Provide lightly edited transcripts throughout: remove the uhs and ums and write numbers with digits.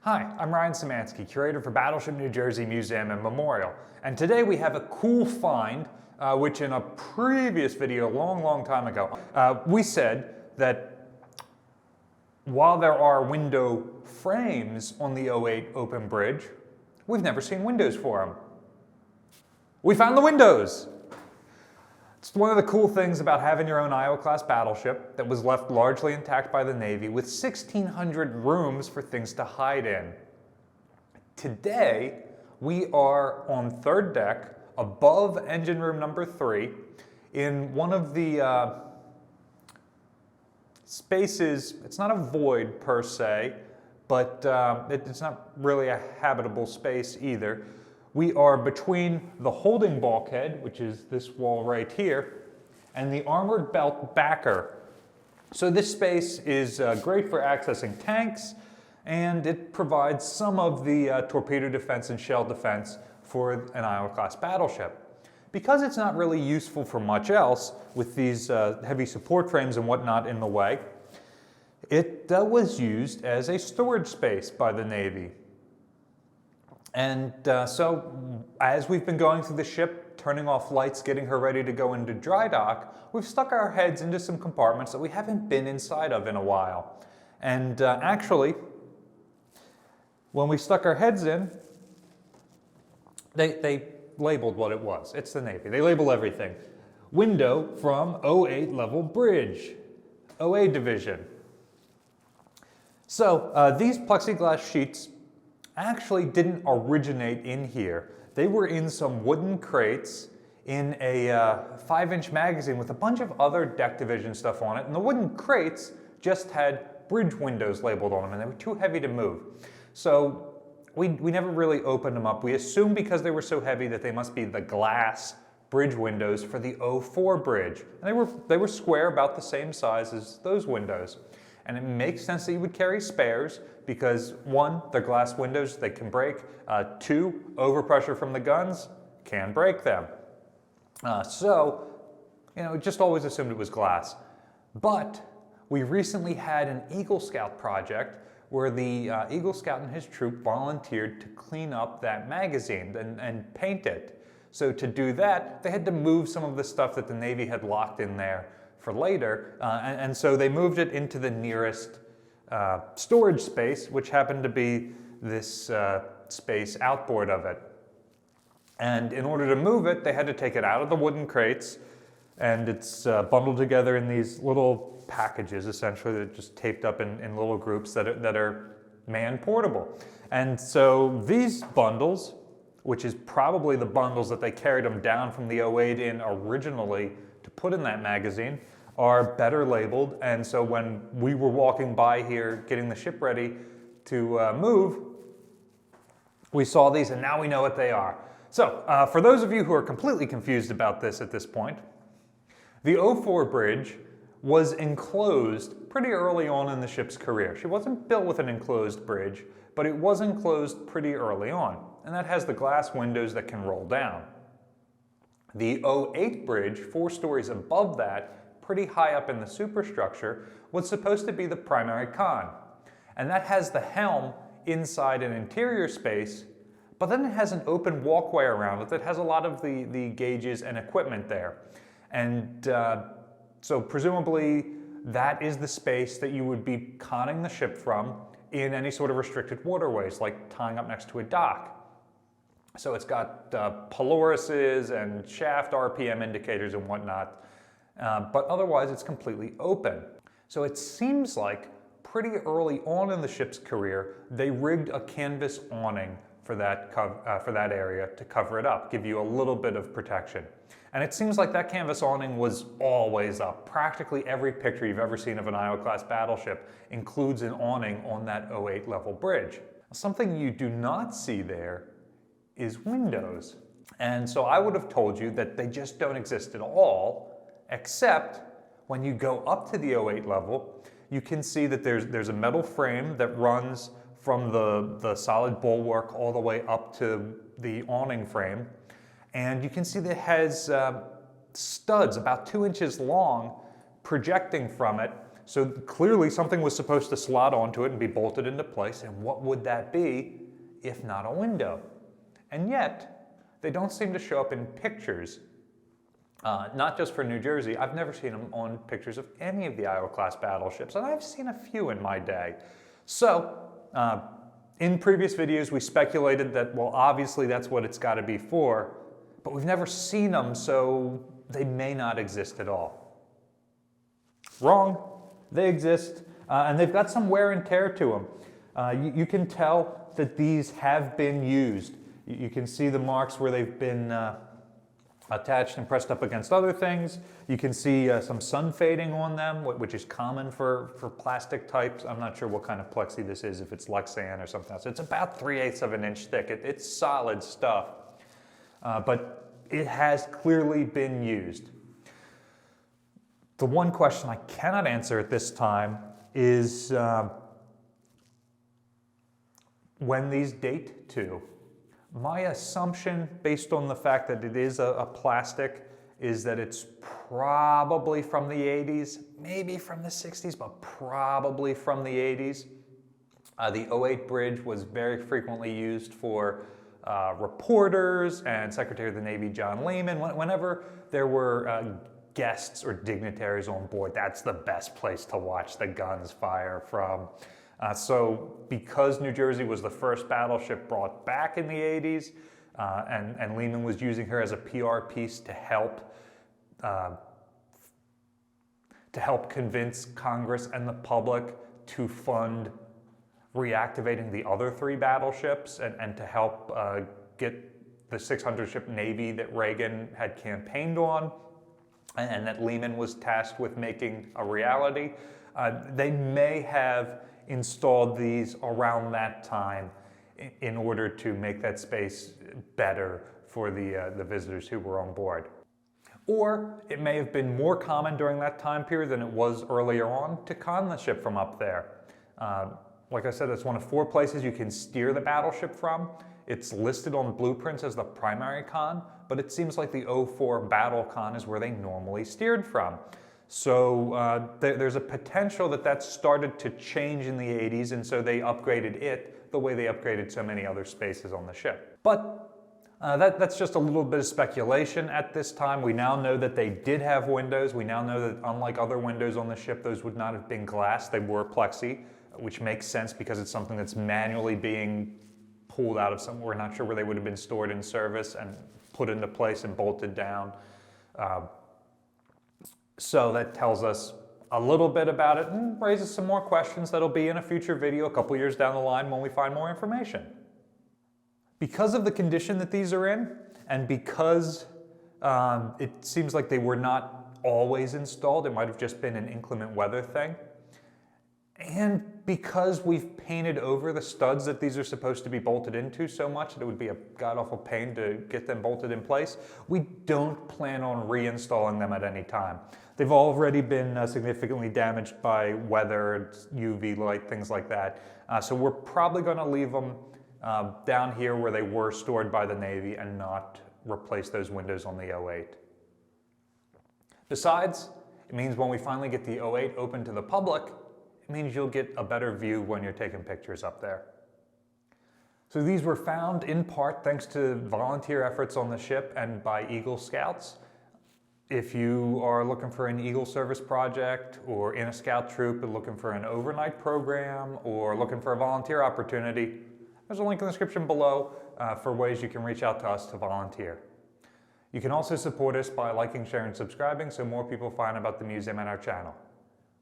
Hi, I'm Ryan Szymanski, curator for Battleship New Jersey Museum and Memorial. And today we have a cool find, which in a previous video, a long time ago, we said that while there are window frames on the '08 open bridge, we've never seen windows for them. We found the windows! It's one of the cool things about having your own Iowa-class battleship that was left largely intact by the Navy with 1,600 rooms for things to hide in. Today, we are on third deck, above engine room number 3, in one of the spaces. It's not a void per se, but it's not really a habitable space either. We are between the holding bulkhead, which is this wall right here, and the armored belt backer. So this space is great for accessing tanks, and it provides some of the torpedo defense and shell defense for an Iowa-class battleship. Because it's not really useful for much else, with these heavy support frames and whatnot in the way, it was used as a storage space by the Navy. And so as we've been going through the ship, turning off lights, getting her ready to go into dry dock, we've stuck our heads into some compartments that we haven't been inside of in a while. And actually, when we stuck our heads in, they labeled what it was. It's the Navy. They label everything. Window from '08 level bridge, OA division. So these plexiglass sheets actually didn't originate in here. They were in some wooden crates in a 5-inch magazine with a bunch of other deck division stuff on it, and the wooden crates just had bridge windows labeled on them, and they were too heavy to move. So we never really opened them up. We assumed because they were so heavy that they must be the glass bridge windows for the '04 bridge. And they were square, about the same size as those windows. And it makes sense that you would carry spares because 1, they're glass windows, they can break. 2, overpressure from the guns can break them. So, just always assumed it was glass. But we recently had an Eagle Scout project where the Eagle Scout and his troop volunteered to clean up that magazine and paint it. So to do that, they had to move some of the stuff that the Navy had locked in there for later, and so they moved it into the nearest storage space, which happened to be this space outboard of it. And in order to move it, they had to take it out of the wooden crates, and it's bundled together in these little packages, essentially, that are just taped up in little groups that are man-portable. And so these bundles, which is probably the bundles that they carried them down from the '08 in originally to put in that magazine, are better labeled. And so when we were walking by here getting the ship ready to move, we saw these, and now we know what they are. So for those of you who are completely confused about this at this point, the '04 bridge was enclosed pretty early on in the ship's career. She wasn't built with an enclosed bridge, but it was enclosed pretty early on, and that has the glass windows that can roll down. The '08 bridge, 4 stories above that, pretty high up in the superstructure, was supposed to be the primary con. And that has the helm inside an interior space, but then it has an open walkway around it that has a lot of the gauges and equipment there. And so presumably that is the space that you would be conning the ship from in any sort of restricted waterways, like tying up next to a dock. So it's got pelorises and shaft RPM indicators and whatnot, but otherwise it's completely open. So it seems like pretty early on in the ship's career, they rigged a canvas awning for that area to cover it up, give you a little bit of protection. And it seems like that canvas awning was always up. Practically every picture you've ever seen of an Iowa-class battleship includes an awning on that '08 level bridge. Something you do not see there is windows. And so I would have told you that they just don't exist at all, except when you go up to the '08 level, you can see that there's a metal frame that runs from the solid bulwark all the way up to the awning frame. And you can see that it has studs about 2 inches long projecting from it So clearly something was supposed to slot onto it and be bolted into place, and what would that be if not a window? And yet, they don't seem to show up in pictures, not just for New Jersey. I've never seen them on pictures of any of the Iowa-class battleships, and I've seen a few in my day. So, in previous videos, we speculated that, well, obviously that's what it's got to be for, but we've never seen them, so they may not exist at all. Wrong. They exist, and they've got some wear and tear to them. You can tell that these have been used. You can see the marks where they've been attached and pressed up against other things. You can see some sun fading on them, which is common for plastic types. I'm not sure what kind of plexi this is, if it's Lexan or something else. It's about 3/8 of an inch thick. It's solid stuff, but it has clearly been used. The one question I cannot answer at this time is when these date to. My assumption, based on the fact that it is a plastic, is that it's probably from the 80s, maybe from the 60s, but probably from the 80s. The 08 bridge was very frequently used for reporters and Secretary of the Navy John Lehman. Whenever there were guests or dignitaries on board, that's the best place to watch the guns fire from. So because New Jersey was the first battleship brought back in the 80s, and Lehman was using her as a PR piece to help convince Congress and the public to fund reactivating the other 3 battleships and to help get the 600-ship Navy that Reagan had campaigned on, and that Lehman was tasked with making a reality. They may have installed these around that time in order to make that space better for the visitors who were on board. Or it may have been more common during that time period than it was earlier on to con the ship from up there. Like I said, it's one of 4 places you can steer the battleship from. It's listed on blueprints as the primary con, but it seems like the 04 battle con is where they normally steered from. So there's a potential that that started to change in the 80s, and so they upgraded it the way they upgraded so many other spaces on the ship. But that's just a little bit of speculation at this time. We now know that they did have windows. We now know that unlike other windows on the ship, those would not have been glass. They were plexi, which makes sense because it's something that's manually being pulled out of somewhere. We're not sure where they would have been stored in service and put into place and bolted down. So that tells us a little bit about it and raises some more questions that'll be in a future video a couple years down the line when we find more information. Because of the condition that these are in, and because it seems like they were not always installed, it might have just been an inclement weather thing, and because we've painted over the studs that these are supposed to be bolted into so much that it would be a god-awful pain to get them bolted in place, we don't plan on reinstalling them at any time. They've already been significantly damaged by weather, UV light, things like that. So we're probably going to leave them down here where they were stored by the Navy and not replace those windows on the 08. Besides, it means when we finally get the 08 open to the public, it means you'll get a better view when you're taking pictures up there. So these were found in part thanks to volunteer efforts on the ship and by Eagle Scouts. If you are looking for an Eagle Service project or in a scout troop and looking for an overnight program or looking for a volunteer opportunity, there's a link in the description below for ways you can reach out to us to volunteer. You can also support us by liking, sharing, and subscribing so more people find about the museum and our channel.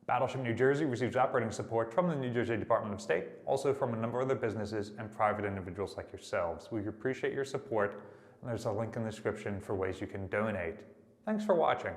Battleship New Jersey receives operating support from the New Jersey Department of State, also from a number of other businesses and private individuals like yourselves. We appreciate your support, and there's a link in the description for ways you can donate. Thanks for watching.